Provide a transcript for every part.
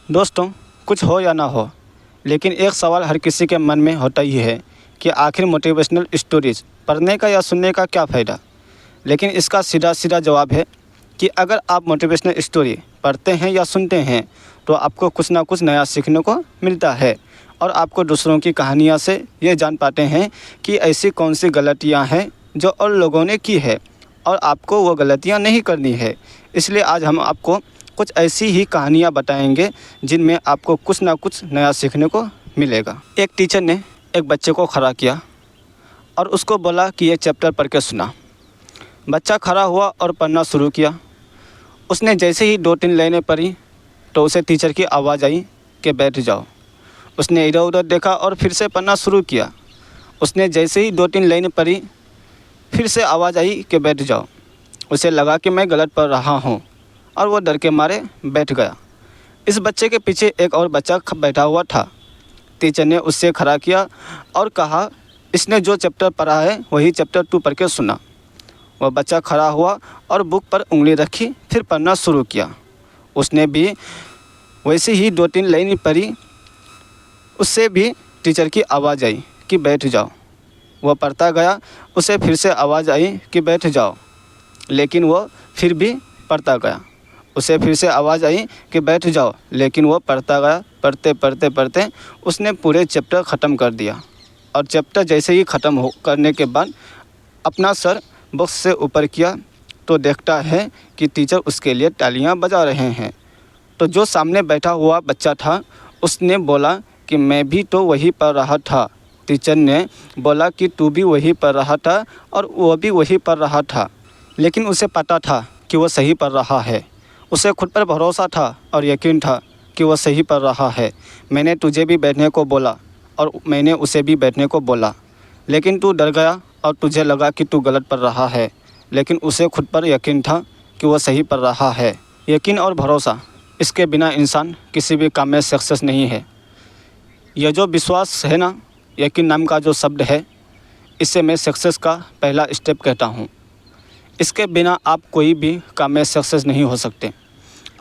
दोस्तों, कुछ हो या ना हो, लेकिन एक सवाल हर किसी के मन में होता ही है कि आखिर मोटिवेशनल स्टोरीज पढ़ने का या सुनने का क्या फ़ायदा। लेकिन इसका सीधा सीधा जवाब है कि अगर आप मोटिवेशनल स्टोरी पढ़ते हैं या सुनते हैं तो आपको कुछ ना कुछ नया सीखने को मिलता है और आपको दूसरों की कहानियाँ से ये जान पाते हैं कि ऐसी कौन सी गलतियाँ हैं जो और लोगों ने की है और आपको वो गलतियाँ नहीं करनी है। इसलिए आज हम आपको कुछ ऐसी ही कहानियाँ बताएंगे जिनमें आपको कुछ ना कुछ नया सीखने को मिलेगा। एक टीचर ने एक बच्चे को खड़ा किया और उसको बोला कि ये चैप्टर पढ़ के सुना। बच्चा खड़ा हुआ और पढ़ना शुरू किया। उसने जैसे ही 2-3 लाइनें पढ़ी तो उसे टीचर की आवाज़ आई कि बैठ जाओ। उसने इधर उधर देखा और फिर से पढ़ना शुरू किया। उसने जैसे ही 2-3 लाइनें पढ़ी फिर से आवाज़ आई कि बैठ जाओ। उसे लगा कि मैं गलत पढ़ रहा हूँ और वो डर के मारे बैठ गया। इस बच्चे के पीछे एक और बच्चा बैठा हुआ था। टीचर ने उससे खड़ा किया और कहा, इसने जो चैप्टर पढ़ा है वही चैप्टर तू पढ़ के सुना। वह बच्चा खड़ा हुआ और बुक पर उंगली रखी, फिर पढ़ना शुरू किया। उसने भी वैसे ही 2-3 लाइन पढ़ी। उससे भी टीचर की आवाज़ आई कि बैठ जाओ। वह पढ़ता गया। उसे फिर से आवाज़ आई कि बैठ जाओ, लेकिन वह फिर भी पढ़ता गया। उसे फिर से आवाज़ आई कि बैठ जाओ, लेकिन वो पढ़ता गया। पढ़ते पढ़ते पढ़ते उसने पूरे चैप्टर ख़त्म कर दिया और चैप्टर जैसे ही ख़त्म करने के बाद अपना सर बॉक्स से ऊपर किया तो देखता है कि टीचर उसके लिए तालियां बजा रहे हैं। तो जो सामने बैठा हुआ बच्चा था उसने बोला कि मैं भी तो वही पढ़ रहा था। टीचर ने बोला कि तू भी वही पढ़ रहा था और वह भी वही पढ़ रहा था, लेकिन उसे पता था कि वह सही पढ़ रहा है। उसे खुद पर भरोसा था और यकीन था कि वह सही पढ़ रहा है। मैंने तुझे भी बैठने को बोला और मैंने उसे भी बैठने को बोला, लेकिन तू डर गया और तुझे लगा कि तू गलत पढ़ रहा है, लेकिन उसे खुद पर यकीन था कि वह सही पढ़ रहा है। यकीन और भरोसा, इसके बिना इंसान किसी भी काम में सक्सेस नहीं है। यह जो विश्वास है ना, यकीन नाम का जो शब्द है, इससे मैं सक्सेस का पहला स्टेप कहता हूँ। इसके बिना आप कोई भी काम में सक्सेस नहीं हो सकते।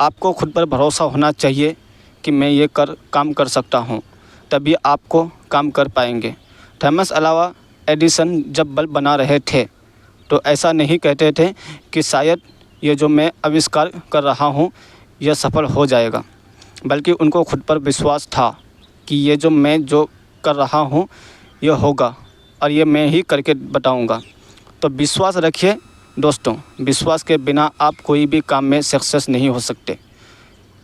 आपको खुद पर भरोसा होना चाहिए कि मैं ये काम कर सकता हूँ, तभी आपको काम कर पाएंगे। थॉमस अल्वा एडिसन जब बल्ब बना रहे थे तो ऐसा नहीं कहते थे कि शायद ये जो मैं आविष्कार कर रहा हूँ यह सफल हो जाएगा, बल्कि उनको खुद पर विश्वास था कि ये जो मैं कर रहा हूँ यह होगा और ये मैं ही करके बताऊँगा। तो विश्वास रखिए दोस्तों। विश्वास के बिना आप कोई भी काम में सक्सेस नहीं हो सकते,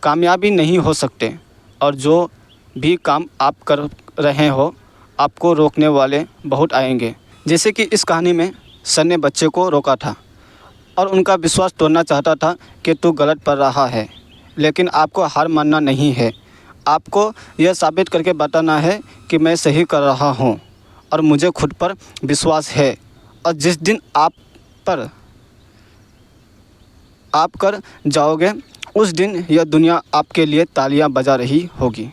कामयाबी नहीं हो सकते, और जो भी काम आप कर रहे हो आपको रोकने वाले बहुत आएंगे। जैसे कि इस कहानी में सर ने बच्चे को रोका था और उनका विश्वास तोड़ना चाहता था कि तू गलत पढ़ रहा है, लेकिन आपको हार मानना नहीं है। आपको यह साबित करके बताना है कि मैं सही कर रहा हूँ और मुझे खुद पर विश्वास है। और जिस दिन आप कर जाओगे उस दिन यह दुनिया आपके लिए तालियां बजा रही होगी।